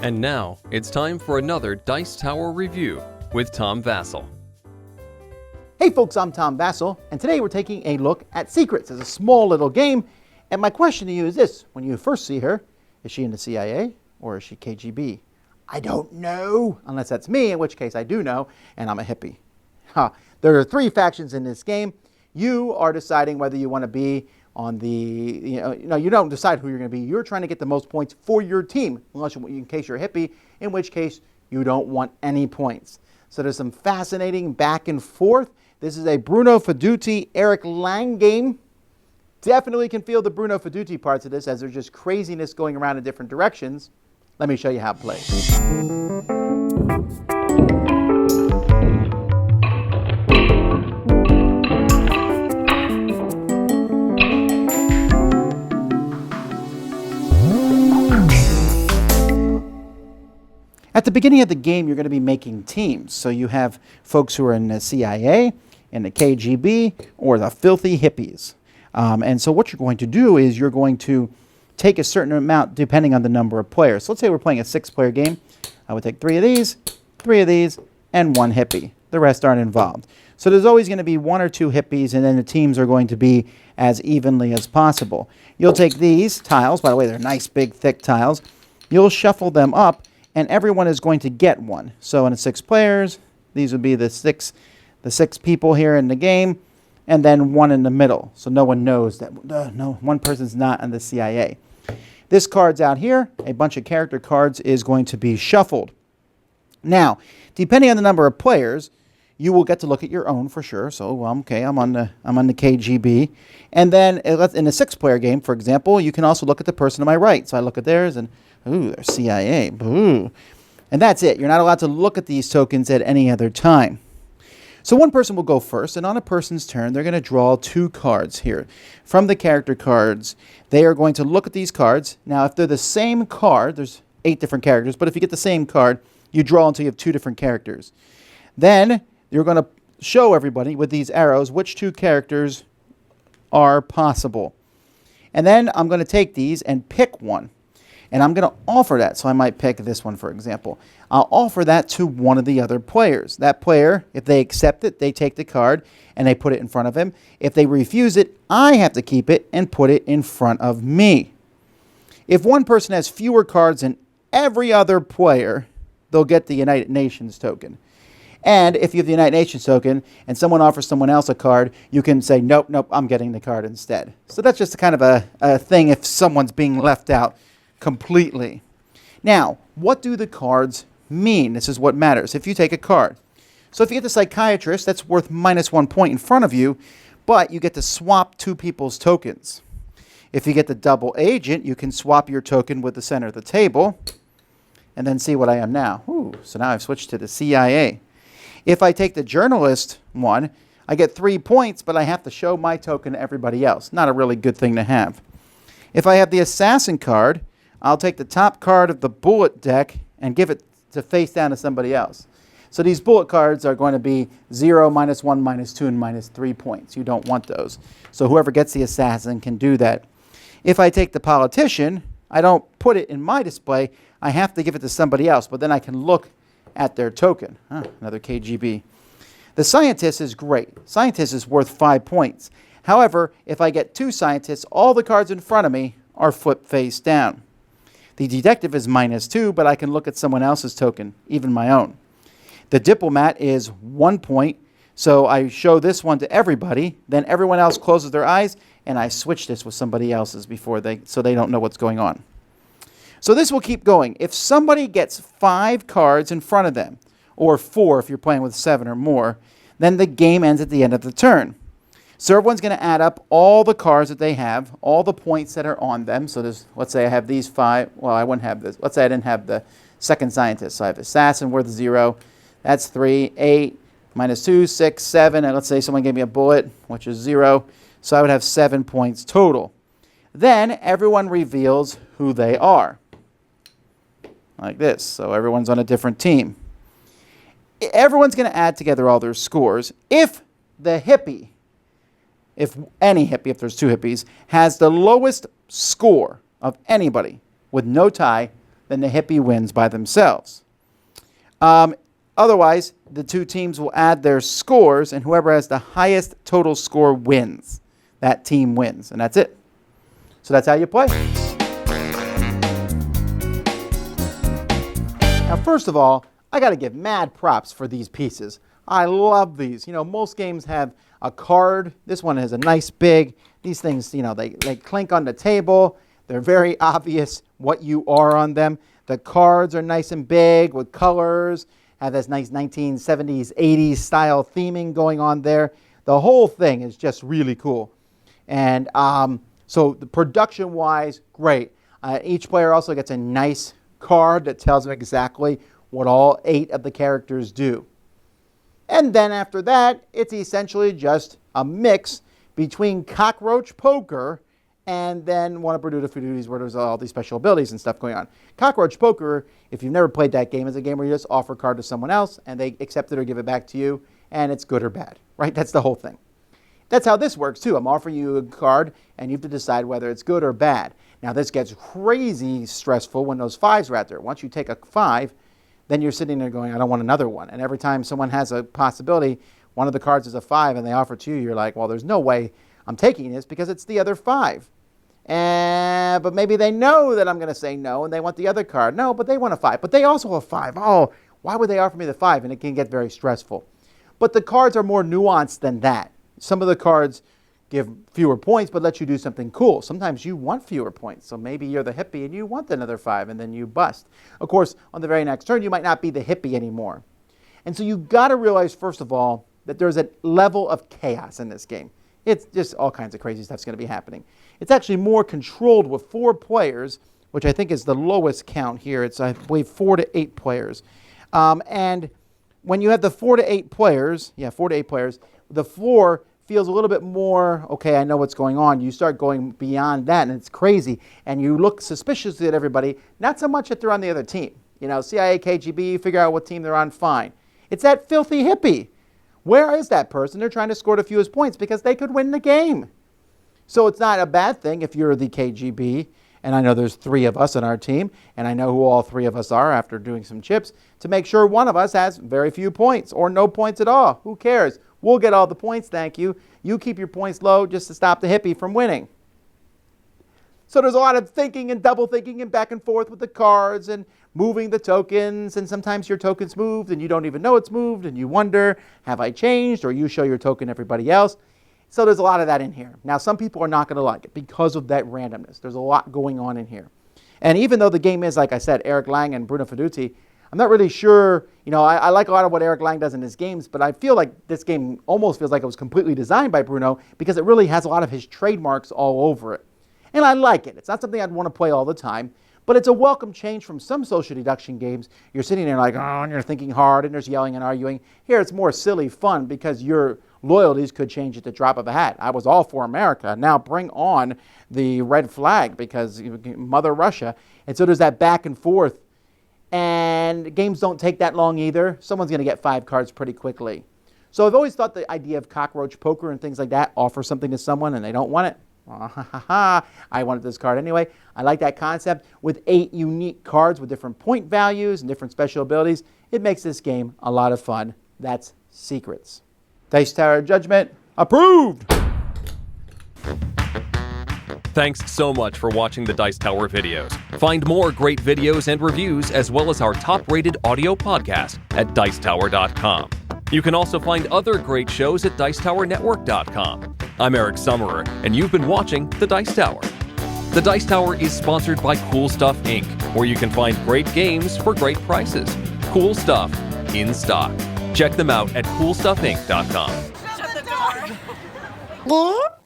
And now, it's time for another Dice Tower review with Tom Vasel. Hey folks, I'm Tom Vasel, and today we're taking a look at Secrets. It's a small little game, and my question to you is this. When you first see her, is she in the CIA or is she KGB? I don't know, unless that's me, in which case I do know, and I'm a hippie. There are three factions in this game. You are deciding whether you want to be on the, you don't decide who you're going to be. You're trying to get the most points for your team, unless in case you're a hippie, in which case you don't want any points. So there's some fascinating back and forth. This is a Bruno Faidutti, Eric Lang game. Definitely can feel the Bruno Faidutti parts of this as there's just craziness going around in different directions. Let me show you how it plays. At the beginning of the game, you're going to be making teams. So you have folks who are in the CIA, in the KGB, or the filthy hippies. And so what you're going to do is you're going to take a certain amount depending on the number of players. So let's say we're playing a 6-player game. I would take 3 of these, and 1 hippie. The rest aren't involved. So there's always going to be 1 or 2 hippies, and then the teams are going to be as evenly as possible. You'll take these tiles. By the way, they're nice, big, thick tiles. You'll shuffle them up, and everyone is going to get 1. So in the 6 players, these would be the six people here in the game, and then 1 in the middle. So no one knows that no one person's not in the CIA. This card's out here. A bunch of character cards is going to be shuffled. Now, depending on the number of players, you will get to look at your own for sure. So okay, I'm on the KGB, and then in a 6-player game, for example, you can also look at the person to my right. So I look at theirs and ooh, they're CIA. Boo. And that's it. You're not allowed to look at these tokens at any other time. So one person will go first, and on a person's turn, they're going to draw 2 cards here. From the character cards, they are going to look at these cards. Now, if they're the same card, there's 8 different characters, but if you get the same card, you draw until you have 2 different characters. Then you're going to show everybody with these arrows which 2 characters are possible. And then I'm going to take these and pick one. And I'm going to offer that. So I might pick this one, for example. I'll offer that to one of the other players. That player, if they accept it, they take the card and they put it in front of him. If they refuse it, I have to keep it and put it in front of me. If one person has fewer cards than every other player, they'll get the United Nations token. And if you have the United Nations token and someone offers someone else a card, you can say, nope, I'm getting the card instead. So that's just kind of a thing if someone's being left out completely. Now, what do the cards mean? This is what matters. If you take a card. So if you get the psychiatrist, that's worth -1 point in front of you, but you get to swap 2 people's tokens. If you get the double agent, you can swap your token with the center of the table and then see what I am now. Ooh, so now I've switched to the CIA. If I take the journalist one, I get 3 points, but I have to show my token to everybody else. Not a really good thing to have. If I have the assassin card, I'll take the top card of the bullet deck and give it to face down to somebody else. So these bullet cards are going to be 0, -1, -2, and -3 points. You don't want those. So whoever gets the assassin can do that. If I take the politician, I don't put it in my display. I have to give it to somebody else, but then I can look at their token. Another KGB. The scientist is great. Scientist is worth 5 points. However, if I get 2 scientists, all the cards in front of me are flipped face down. The detective is -2, but I can look at someone else's token, even my own. The diplomat is 1 point, so I show this one to everybody, then everyone else closes their eyes, and I switch this with somebody else's so they don't know what's going on. So this will keep going. If somebody gets 5 cards in front of them, or 4 if you're playing with 7 or more, then the game ends at the end of the turn. So everyone's going to add up all the cards that they have, all the points that are on them. So let's say I have these 5. Well, I wouldn't have this. Let's say I didn't have the second scientist. So I have assassin worth 0. That's 3, 8, -2, 6, 7. And let's say someone gave me a bullet, which is 0. So I would have 7 points total. Then everyone reveals who they are. Like this. So everyone's on a different team. Everyone's going to add together all their scores. If any hippie, if there's 2 hippies, has the lowest score of anybody with no tie, then the hippie wins by themselves. Otherwise, the two teams will add their scores, and whoever has the highest total score wins. That team wins, and that's it. So that's how you play. Now, first of all, I got to give mad props for these pieces. I love these. You know, most games have a card. This one has a nice big. These things, you know, they clink on the table. They're very obvious what you are on them. The cards are nice and big with colors. Have this nice 1970s, 80s style theming going on there. The whole thing is just really cool. And so the production-wise, great. Each player also gets a nice card that tells them exactly what all 8 of the characters do. And then after that, it's essentially just a mix between cockroach poker and then one of Bruno Faidutti's where there's all these special abilities and stuff going on. Cockroach poker, if you've never played that game, is a game where you just offer a card to someone else and they accept it or give it back to you, and it's good or bad, right? That's the whole thing. That's how this works too. I'm offering you a card and you have to decide whether it's good or bad. Now this gets crazy stressful when those 5s are out there. Once you take a 5, then you're sitting there going, I don't want another one. And every time someone has a possibility, one of the cards is a 5 and they offer it to you, you're like, well, there's no way I'm taking this because it's the other 5. But maybe they know that I'm going to say no and they want the other card. No, but they want a 5. But they also have 5. Oh, why would they offer me the 5? And it can get very stressful. But the cards are more nuanced than that. Some of the cards give fewer points but let you do something cool. Sometimes you want fewer points. So maybe you're the hippie and you want another 5 and then you bust. Of course, on the very next turn, you might not be the hippie anymore. And so you've got to realize, first of all, that there's a level of chaos in this game. It's just all kinds of crazy stuff's going to be happening. It's actually more controlled with 4 players, which I think is the lowest count here. It's, I believe, 4 to 8 players. And when you have the 4 to 8 players, the floor feels a little bit more, okay, I know what's going on. You start going beyond that, and it's crazy. And you look suspiciously at everybody, not so much that they're on the other team. You know, CIA, KGB, figure out what team they're on, fine. It's that filthy hippie. Where is that person? They're trying to score the fewest points because they could win the game. So it's not a bad thing if you're the KGB, and I know there's 3 of us on our team, and I know who all 3 of us are after doing some chips, to make sure one of us has very few points or no points at all. Who cares? We'll get all the points, thank you. You keep your points low just to stop the hippie from winning. So there's a lot of thinking and double thinking and back and forth with the cards and moving the tokens, and sometimes your token's moved and you don't even know it's moved and you wonder, have I changed? Or you show your token to everybody else. So there's a lot of that in here. Now some people are not going to like it because of that randomness. There's a lot going on in here. And even though the game is, like I said, Eric Lang and Bruno Faidutti, I'm not really sure, you know, I like a lot of what Eric Lang does in his games, but I feel like this game almost feels like it was completely designed by Bruno because it really has a lot of his trademarks all over it. And I like it. It's not something I'd want to play all the time, but it's a welcome change from some social deduction games. You're sitting there like, oh, and you're thinking hard, and there's yelling and arguing. Here it's more silly fun because your loyalties could change at the drop of a hat. I was all for America. Now bring on the red flag because Mother Russia. And so there's that back and forth. And games don't take that long either. Someone's going to get 5 cards pretty quickly. So I've always thought the idea of cockroach poker and things like that, offer something to someone and they don't want it. I wanted this card anyway. I like that concept. With 8 unique cards with different point values and different special abilities, it makes this game a lot of fun. That's Secrets. Dice Tower Judgment approved! Thanks so much for watching the Dice Tower videos. Find more great videos and reviews as well as our top-rated audio podcast at Dicetower.com. You can also find other great shows at Dicetowernetwork.com. I'm Eric Summerer, and you've been watching The Dice Tower. The Dice Tower is sponsored by Cool Stuff Inc., where you can find great games for great prices. Cool stuff in stock. Check them out at CoolStuffInc.com. Shut the door!